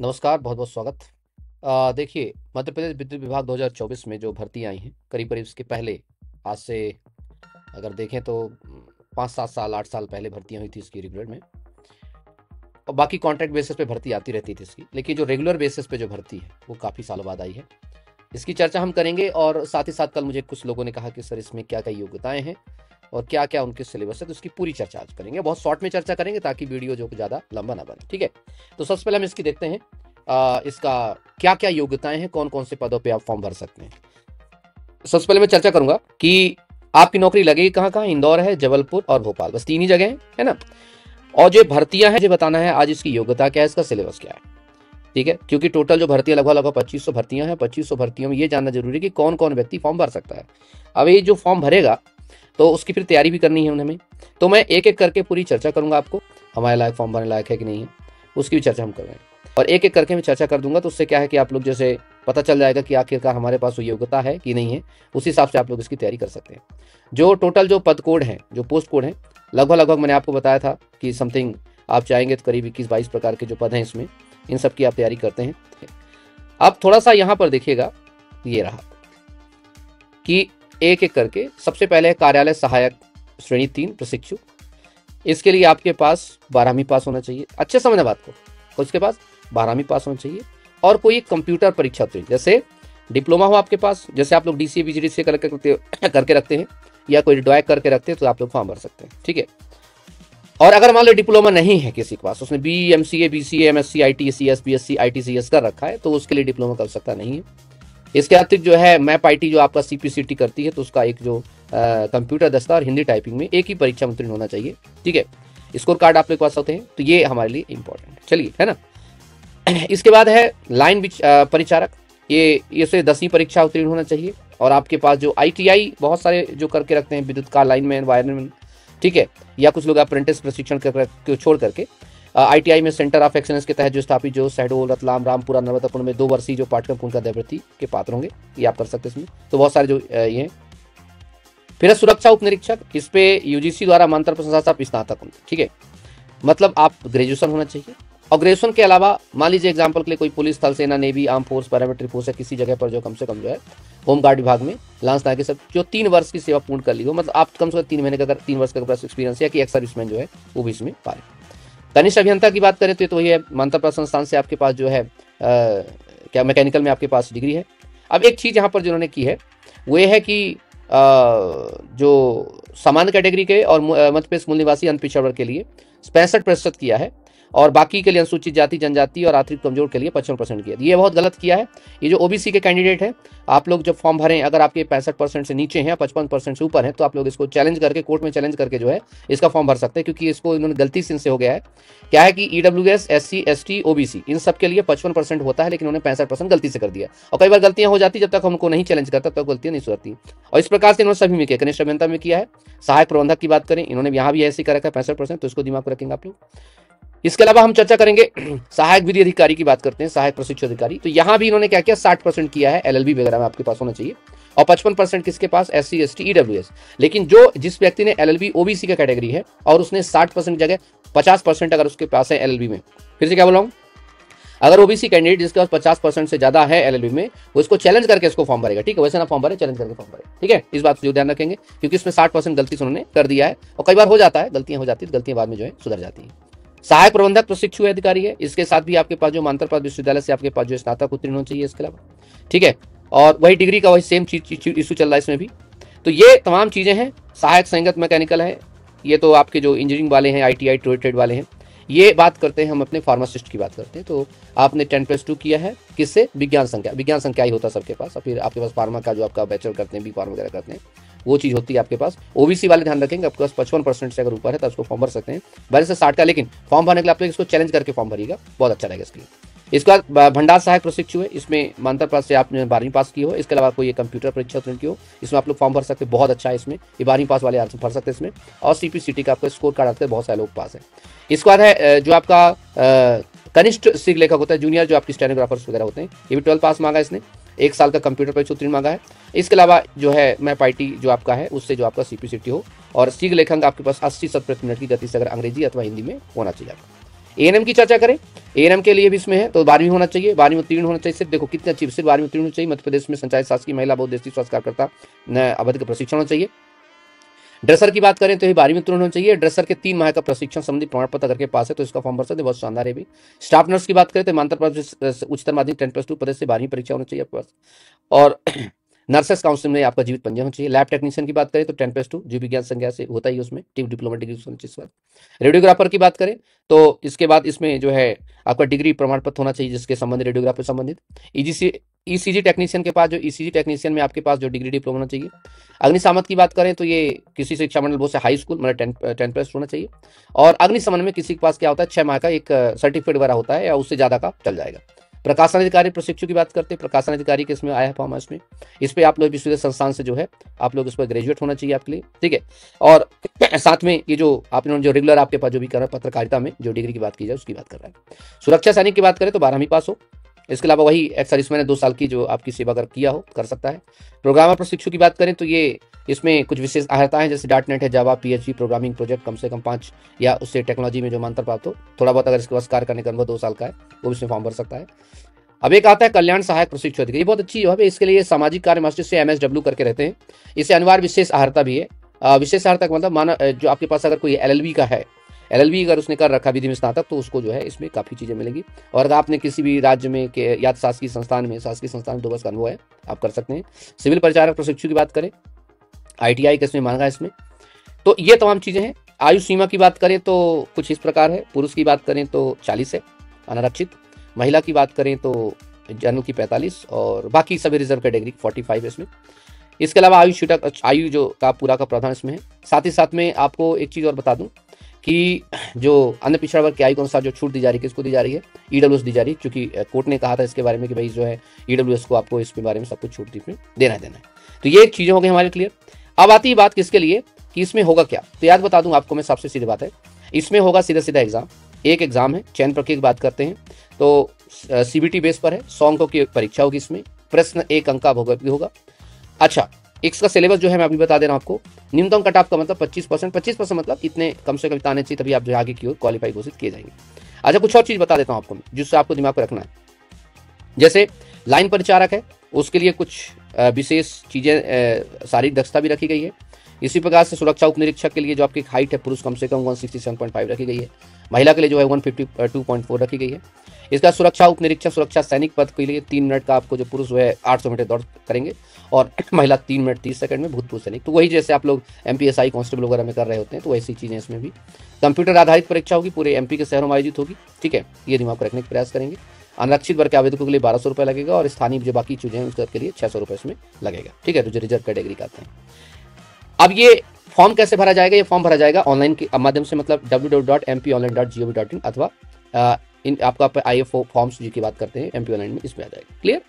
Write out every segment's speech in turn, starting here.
नमस्कार, बहुत-बहुत स्वागत। देखिए, मध्य प्रदेश विद्युत विभाग 2024 में जो भर्ती आई हैं, करीब-करीब इसके पहले आज से अगर देखें तो 5-7 साल, 8 साल पहले भर्तियाँ हुई थी इसकी रेगुलर में। और बाकी कॉन्ट्रैक्ट बेसिस पे भर्ती आती रहती थी इसकी, लेकिन जो रेगुलर बेसिस पे जो भर्ती है, वो काफ़ी सालों बाद आई है। इसकी चर्चा हम करेंगे और साथ ही साथ कल मुझे कुछ लोगों ने कहा कि सर इसमें क्या-क्या योग्यताएँ हैं और क्या-क्या उनके सिलेबस है, तो इसकी पूरी चर्चा आज करेंगे। बहुत शॉर्ट में चर्चा करेंगे ताकि वीडियो जो कि ज़्यादा लंबा ना बने, ठीक है? तो सबसे पहले हम इसकी देखते हैं इसका क्या-क्या योग्यताएँ हैं, कौन-कौन से पदों पे आप फॉर्म भर सकते हैं। सबसे पहले मैं चर्चा करूँगा कि आपकी नौकरी लगेगी कहाँ-कहाँ, इंदौर है, जबलपुर और भोपाल, बस 3 ही जगह हैं, है ना? और जो भर्तियाँ हैं, मुझे बताना है आज इसकी योग्यता क्या है, इसका सिलेबस क्या है, ठीक है? क्योंकि टोटल जो भर्तियाँ लगभग 2500 भर्तियाँ हैं, 2500 भर्तियों में ये जानना ज़रूरी है कि कौन-कौन व्यक्ति फॉर्म भर सकता है। अब ये जो फॉर्म भरेगा, तो उसकी फिर तैयारी भी करनी है उन्हें हमें। तो मैं एक-एक करके पूरी चर्चा करूँगा आपको, हमारे लायक फॉर्म भरने लायक है कि नहीं है, उसकी भी चर्चा हम कर रहे हैं। और एक-एक करके मैं चर्चा कर दूँगा, तो उससे क्या है कि आप लोग जैसे पता चल जाएगा कि आखिरकार हमारे पास वो योग्यता है कि नहीं है, उस हिसाब से आप लोग इसकी तैयारी कर सकते हैं। जो टोटल जो पद कोड हैं, जो पोस्ट कोड हैं, लगभग मैंने आपको बताया था कि समथिंग आप चाहेंगे तो करीब 21-22 प्रकार के जो पद हैं इसमें, इन सब की आप तैयारी करते हैं। अब थोड़ा-सा यहाँ पर देखिएगा, ये रहा कि एक-एक करके सबसे पहले कार्यालय सहायक श्रेणी 3 प्रशिक्षु। इसके लिए आपके पास 12वीं पास होना चाहिए। अच्छे समझना बात को, उसके पास 12वीं पास होना चाहिए और कोई एक कंप्यूटर परीक्षा उत्तीर्ण, जैसे डिप्लोमा हो आपके पास, जैसे आप लोग डीसीए बीजीडीसीए करके रखते हैं या कोई डॉयक करके रखते हैं, तो आप लोग फॉर्म भर सकते हैं, ठीक है? और अगर मान लो डिप्लोमा नहीं है किसी के पास, उसने B MCA BCA MSc IT CS BSc IT CS कर रखा है, तो उसके लिए डिप्लोमा कर सकता नहीं है। इसके अतिरिक्त जो है मैप आईटी जो आपका सीपीसीटी करती है, तो उसका एक जो कंप्यूटर दस्ता और हिंदी टाइपिंग में एक ही परीक्षा में उत्तीर्ण होना चाहिए, ठीक है? स्कोर कार्ड आप लोग के पास होते हैं, तो ये हमारे लिए इंपॉर्टेंट है। चलिए, है ना? इसके बाद है लाइन परिचारक, ये से 10वीं परीक्षा उत्तीर्ण होना चाहिए और आपके पास जो आईटीआई बहुत सारे जो करके रखते हैं, विद्युत का लाइनमैन वायरमैन, ठीक है? या कुछ लोग अप्रेंटिस प्रशिक्षण को छोड़ करके आईटीआई में सेंटर ऑफ एक्सीलेंस के तहत जो स्थापित जो शहडोल रतलाम रामपुरा नर्मदापुर में 2 वर्षीय जो पाठ्यक्रम उनका देवृत्ति के पात्र होंगे, ये आप कर सकते हैं इसमें। तो बहुत सारे जो ये हैं। फिर सुरक्षा उप निरीक्षक, इस पे यूजीसी द्वारा मानकर प्रशंसा आप स्नातक होंगे, ठीक है? मतलब आप ग्रेजुएशन होना चाहिए। और ग्रेजुएशन के अलावा मान लीजिए एग्जाम्पल के लिए कोई पुलिस, थल सेना, navy, arm force, paramilitary force या किसी जगह पर जो कम से कम जो है होमगार्ड विभाग में लांस नायक सब जो 3 वर्ष की सेवा पूर्ण कर ली हो, मतलब आप कम से कम 3 महीने का अगर 3 वर्ष का एक्सपीरियंस है कि एक्स सर्विसमैन जो है वो भी इसमें पाए। कनिष्ठ अभियंता की बात करें तो वही है, मान्यता प्राप्त संस्थान से आपके पास जो है क्या मैकेनिकल में आपके पास डिग्री है। अब एक चीज़ यहाँ पर जिन्होंने की है वो ये है कि जो सामान्य कैटेगरी के और मध्य प्रदेश मूल निवासी अन्य पिछड़ा वर्ग के लिए 65% किया है और बाकी के लिए अनुसूचित जाति जनजाति और आर्थिक कमजोर के लिए 55% किया। ये बहुत गलत किया है। ये जो ओबीसी के कैंडिडेट है, आप लोग जब फॉर्म भरें, अगर आपके 65% से नीचे हैं, 55% से ऊपर है, तो आप लोग इसको चैलेंज करके कोर्ट में चैलेंज करके जो है इसका फॉर्म भर सकते हैं, क्योंकि इसको इन्होंने गलती से इनसे हो गया है। क्या है कि ईडब्ल्यूएस, एससी, एसटी, ओबीसी इन सब के लिए 55% होता है, लेकिन उन्होंने 65% गलती से कर दिया और कई बार गलतियां हो जाती, जब तक हमको नहीं चैलेंज करता तब गलतियां नहीं सुधरती। और इस प्रकार से इन्होंने सभी में किया, कनिष्ठ अभियंता में किया है। सहायक प्रबंधक की बात करें, इन्होंने यहाँ भी ऐसे ही कर रखा है 65%, तो इसको दिमाग में रखेंगे आप लोग। इसके अलावा हम चर्चा करेंगे सहायक विधि अधिकारी की बात करते हैं, सहायक प्रशिक्षु अधिकारी, तो यहाँ भी इन्होंने क्या किया, 60% किया है, एलएलबी वगैरह में आपके पास होना चाहिए और 55% किसके पास, एससी, एसटी, ईडब्ल्यूएस। लेकिन जो जिस व्यक्ति ने एलएलबी ओबीसी का कैटेगरी है और उसने 60% जगह 50% अगर उसके पास है एलएलबी में, फिर से क्या बोला हूँ, अगर ओबीसी कैंडिडेट जिसके पास 50% से ज्यादा है एलएलबी में, वो इसको चैलेंज करके इसको फॉर्म भरेगा, ठीक है? वैसे ना फॉर्म भरे, चैलेंज करके फॉर्म भरे, ठीक है? इस बात को जो ध्यान रखेंगे, क्योंकि इसमें 60% गलती से उन्होंने कर दिया है और कई बार हो जाता है, गलतियां हो जाती है, गलतियां बाद में जो है सुधर जाती है। सहायक प्रबंधक प्रशिक्षु अधिकारी है, इसके साथ भी आपके पास जो मान्यता प्राप्त विश्वविद्यालय से आपके पास जो स्नातक उत्तीर्ण होना चाहिए इसके अलावा, ठीक है? और वही डिग्री का वही सेम चीज इशू चल रहा है इसमें भी। तो ये तमाम चीजें हैं। सहायक संगत मैकेनिकल है, ये तो आपके जो इंजीनियरिंग वाले हैं, आईटीआई ट्रेड वाले हैं। ये बात करते हैं हम अपने फार्मासिस्ट की बात करते हैं, तो आपने 10+2 किया है किससे, विज्ञान संख्या ही होता है सबके पास, और फिर आपके पास फार्मा का जो आपका बैचलर करते हैं, बी फार्मा वगैरह करते हैं, वो चीज़ होती है आपके पास। ओबीसी वाले ध्यान रखेंगे, आपके पास 55% से अगर ऊपर है तो उसको फॉर्म भर सकते हैं, 12 से 60 का, लेकिन फॉर्म भरने के लिए आप लोग इसको चैलेंज करके फॉर्म भरिएगा, बहुत अच्छा रहेगा इसके लिए। इसके बाद भंडार सहायक प्रशिक्षु है, इसमें मान्यता प्राप्त से आपने 12वीं पास की हो, इसके अलावा कोई कंप्यूटर परीक्षा उत्तीर्ण की हो, इसमें आप लोग फॉर्म भर सकते हैं, बहुत अच्छा है इसमें, ये 12वीं पास वाले आंसर भर सकते हैं इसमें। और सीपीसीटी का आपका स्कोर कार्ड आते हैं, बहुत सारे लोग पास है। इसके बाद है जो आपका कनिष्ठ शीघ्र लेखक होता है, जूनियर जो आपकी स्टेनोग्राफर्स वगैरह होते हैं, ये भी 12 पास मांगा इसने, 1 साल का कंप्यूटर परीक्षा उत्तीर्ण मांगा है। इसके अलावा जो है मैप आईटी जो आपका है, उससे जो आपका सीपीसीटी हो, और शीघ्र लेखन आपके पास 80 शब्द प्रति मिनट की गति से अगर अंग्रेजी अथवा हिंदी में होना चाहिए। एएनएम की चर्चा करें, एएनएम के लिए भी इसमें है तो 12वीं होना चाहिए, 12वीं में उत्तीर्ण होना चाहिए। सिर्फ देखो कितनी अच्छी, सिर्फ 12वीं उत्तीर्ण होनी चाहिए। मध्य प्रदेश में संचालित शासकीय महिला बहुउद्देशीय स्वास्थ्य कार्यकर्ता अवधि का प्रशिक्षण होना चाहिए। ड्रेसर की बात करें तो ये 12वीं उत्तीर्ण होना चाहिए। ड्रेसर के 3 माह का प्रशिक्षण संबंधी प्रमाण पत्र अगर के पास है तो इसका फॉर्म भर सकते हैं, बहुत शानदार है भी। स्टाफ नर्स की बात करें तो मानतर उच्चतर माध्यमिक 10+2 पद से 12वीं परीक्षा होनी चाहिए आपके पास। और नर्सेस काउंसिल में आपका जीवित पंजीयन होना चाहिए। लैब टेक्नीशियन की बात करें तो 10+2 जीव विज्ञान संज्ञा से होता ही है, उसमें टीम डिप्लोमा डिग्री होनी चाहिए। रेडियोग्राफर की बात करें तो इसके बाद इसमें जो है आपका डिग्री प्रमाण पत्र होना चाहिए जिसके संबंधित रेडियोग्राफी संबंधित। ईसीजी टेक्नीशियन के पास, जो ईसीजी टेक्नीशियन में आपके पास जो डिग्री डिप्लोमा होना चाहिए। अग्निशामक की बात करें तो ये किसी शिक्षा मंडल बोर्ड से हाई स्कूल मतलब 10+ होना चाहिए। और अग्निशमन में किसी के पास क्या होता है 6 माह का एक सर्टिफिकेट वगैरह होता है या उससे ज़्यादा का चल जाएगा। प्रकाशन अधिकारी प्रशिक्षु की बात करते हैं, प्रकाशन अधिकारी के इसमें आया है फॉर्म, इसमें इस पर आप लोग विश्वविद्यालय संस्थान से जो है आप लोग इस पर ग्रेजुएट होना चाहिए आपके लिए, ठीक है। और साथ में ये जो आपने जो रेगुलर आपके पास जो भी कर रहा है पत्रकारिता में जो डिग्री की बात की जाए उसकी बात कर रहा है। सुरक्षा सैनिक की बात करें तो 12वीं पास हो। इसके अलावा वही एक्स सर्विसमैन 2 साल की जो आपकी सेवा अगर किया हो कर सकता है। प्रोग्रामर प्रशिक्षु की बात करें तो ये इसमें कुछ विशेष अहर्ताएं जैसे .NET है, जावा, PHP प्रोग्रामिंग प्रोजेक्ट कम से कम 5 या उससे टेक्नोलॉजी में जो मान्यता प्राप्त हो, थोड़ा बहुत अगर इसके पास कार्य करने का अनुभव 2 साल का है वो इसमें फॉर्म भर सकता है। अब एक आता है कल्याण सहायक प्रशिक्षु अधिकारी, बहुत अच्छी है। इसके लिए सामाजिक कार्य मास्टर से MSW करके रहते हैं। इसे अनिवार्य विशेष अहर्ता भी है। विशेष अहर्ता का मतलब माना जो आपके पास अगर कोई LLB का है, LLB अगर उसने कर रखा विधि में स्नातक तो उसको जो है इसमें काफ़ी चीज़ें मिलेंगी। और अगर आपने किसी भी राज्य में या शासकीय संस्थान में 2 वर्ष का अनुभव है आप कर सकते हैं। सिविल परिचारक प्रशिक्षु की बात करें, ITI का इसमें मांगा है इसमें। तो ये तमाम चीज़ें हैं। आयु सीमा की बात करें तो कुछ इस प्रकार है। पुरुष की बात करें तो 40 है अनारक्षित, महिला की बात करें तो जनरल की 45 और बाकी सभी रिजर्व कैटेगरी 45 है इसमें। इसके अलावा आयु जो का पूरा का प्रावधान इसमें है। साथ ही साथ में आपको एक चीज़ और बता दूं कि जो अन्य पिछड़ा वर्ग की आयु के अनुसार जो छूट दी जा रही है किसको दी जा रही है, EWS दी जा रही है, क्योंकि कोर्ट ने कहा था इसके बारे में कि भाई जो है EWS को आपको इसके बारे में सब कुछ छूट देना है। तो ये चीज़ें हो गई हमारे क्लियर। अब आती है बात किसके लिए कि इसमें होगा क्या, तो याद बता दूं आपको मैं, सबसे सीधी बात है इसमें होगा सीधा एग्जाम। एक एग्जाम है, चयन प्रक्रिया की बात करते हैं तो CBT बेस पर है। 100 अंकों की परीक्षा होगी इसमें, प्रश्न 1 अंक का भौगोलिक भी होगा। अच्छा, इसका सिलेबस जो है मैं अभी बता दे रहा हूँ आपको। न्यूनतम कट ऑफ का मतलब 25% मतलब इतने कम से कम आने चाहिए तभी आप जो आगे की ओर क्वालिफाई घोषित किए जाएंगे। अच्छा, कुछ और चीज़ बता देता हूँ आपको जिससे आपको दिमाग पर रखना है। जैसे लाइन परिचारक है उसके लिए कुछ विशेष चीज़ें शारीरिक दक्षता भी रखी गई है। इसी प्रकार से सुरक्षा उप निरीक्षक के लिए जो आपकी हाइट है पुरुष कम से कम 167.5 रखी गई है, महिला के लिए जो है 152.4 रखी गई है। इसका सुरक्षा उप निरीक्षक सुरक्षा सैनिक पद के लिए 3 मिनट का आपको जो पुरुष है 800 मीटर दौड़ करेंगे और महिला 3 मिनट 30 सेकंड में भूतपूर्व सैनिक। तो वही जैसे आप लोग MPSI कांस्टेबल वगैरह में कर रहे होते हैं तो वैसी चीज़ें इसमें भी। कंप्यूटर आधारित परीक्षा होगी, पूरे MP के शहरों में आयोजित होगी, ठीक है, ये दिमाग को रखने का प्रयास करेंगे। अनारक्षित वर्ग के आवेदकों के लिए 1200 रुपये लगेगा और स्थानीय जो बाकी चीज़ें हैं उसके लिए 600 रुपये इसमें लगेगा, ठीक है, तो जो रिजर्व कैटेगरी का आते हैं। अब ये फॉर्म कैसे भरा जाएगा, ये फॉर्म भरा जाएगा ऑनलाइन के माध्यम से, मतलब www.mponline.gov.in अथवा इन आपका IF फॉर्म्स की बात करते हैं MP ऑनलाइन में, इसमें आ जाएगा। क्लियर।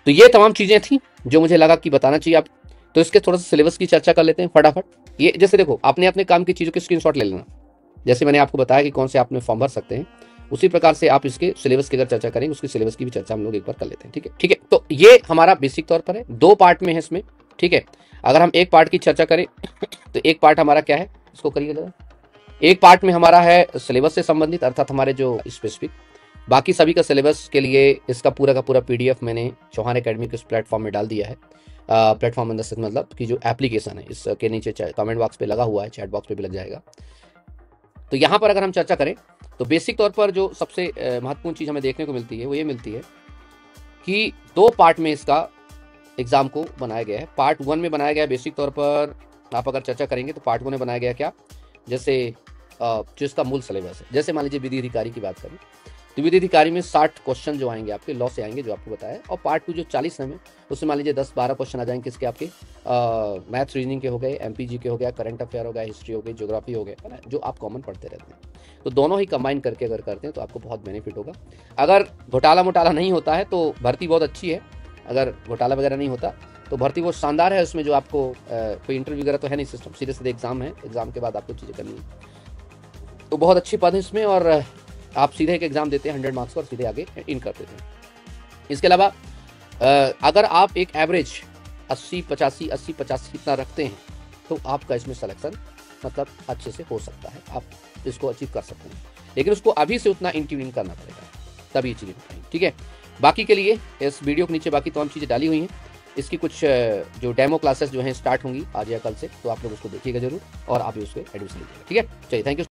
तो ये तमाम चीज़ें थी जो मुझे लगा कि बताना चाहिए आप। तो इसके थोड़ा सा सिलेबस की चर्चा कर लेते हैं फटाफट। ये जैसे देखो आपने अपने काम की चीज़ों के स्क्रीनशॉट ले लेना, जैसे मैंने आपको बताया कि कौन से आप में फॉर्म भर सकते हैं, उसी प्रकार से आप इसके सिलेबस की अगर चर्चा करेंगे उसके सिलेबस की भी चर्चा हम लोग एक बार कर लेते हैं, ठीक है। ठीक है, तो ये हमारा बेसिक तौर पर है, 2 पार्ट में है इसमें, ठीक है। अगर हम एक पार्ट की चर्चा करें तो एक पार्ट हमारा क्या है, इसको करिए। एक पार्ट में हमारा है सिलेबस से संबंधित, अर्थात हमारे जो स्पेसिफिक। बाकी सभी का सिलेबस के लिए इसका पूरा का पूरा PDF मैंने चौहान एकेडमी के उस प्लेटफॉर्म में डाल दिया है। प्लेटफॉर्म अंदर से मतलब कि जो एप्लीकेशन है इसके नीचे कमेंट बॉक्स पे लगा हुआ है, चैट बॉक्स पे भी लग जाएगा। तो यहाँ पर अगर हम चर्चा करें तो बेसिक तौर पर जो सबसे महत्वपूर्ण चीज़ हमें देखने को मिलती है वो ये मिलती है कि 2 पार्ट में इसका एग्जाम को बनाया गया है। पार्ट 1 में बनाया गया है बेसिक तौर पर, आप अगर चर्चा करेंगे तो पार्ट 1 में बनाया गया क्या, जैसे जो इसका मूल सिलेबस है, जैसे मान लीजिए विधि अधिकारी की बात करें तो विधि अधिकारी में 60 क्वेश्चन जो आएंगे आपके लॉ से आएंगे जो आपको बताया, और पार्ट 2 जो 40 है उसमें मान लीजिए 10-12 क्वेश्चन आ जाएंगे किसके, आपके मैथ्स रीजनिंग के हो गए, MPG के हो गया, करंट अफेयर हो गया, हिस्ट्री हो गई, ज्योग्राफी हो गया, है ना, जो आप कॉमन पढ़ते रहते हैं। तो दोनों ही कंबाइन करके अगर करते हैं तो आपको बहुत बेनिफिट होगा। अगर घोटाला नहीं होता है तो भर्ती बहुत अच्छी है, अगर घोटाला वगैरह नहीं होता तो भर्ती बहुत शानदार है। उसमें जो आपको कोई इंटरव्यू वगैरह तो है नहीं, सिस्टम सीधे एग्जाम है, एग्जाम के बाद आपको चीज़ें करनी है, तो बहुत अच्छी पद है इसमें। और आप सीधे एक एग्जाम देते हैं 100 मार्क्स पर, सीधे आगे इन कर देते हैं। इसके अलावा अगर आप एक एवरेज 80-85 इतना रखते हैं तो आपका इसमें सिलेक्शन मतलब अच्छे से हो सकता है, आप इसको अचीव कर सकते हैं। लेकिन उसको अभी से उतना इन ट्यूनिंग करना पड़ेगा, तभी ये चीज़ें हो पाएंगी। ठीक है, बाकी के लिए इस वीडियो के नीचे बाकी तमाम चीज़ें डाली हुई हैं। इसकी कुछ जो डेमो क्लासेस जो हैं स्टार्ट होंगी आज या कल से, तो आप लोग उसको देखिएगा जरूर और आप भी उसको एडमिशन लीजिएगा। ठीक है, चलिए, थैंक यू।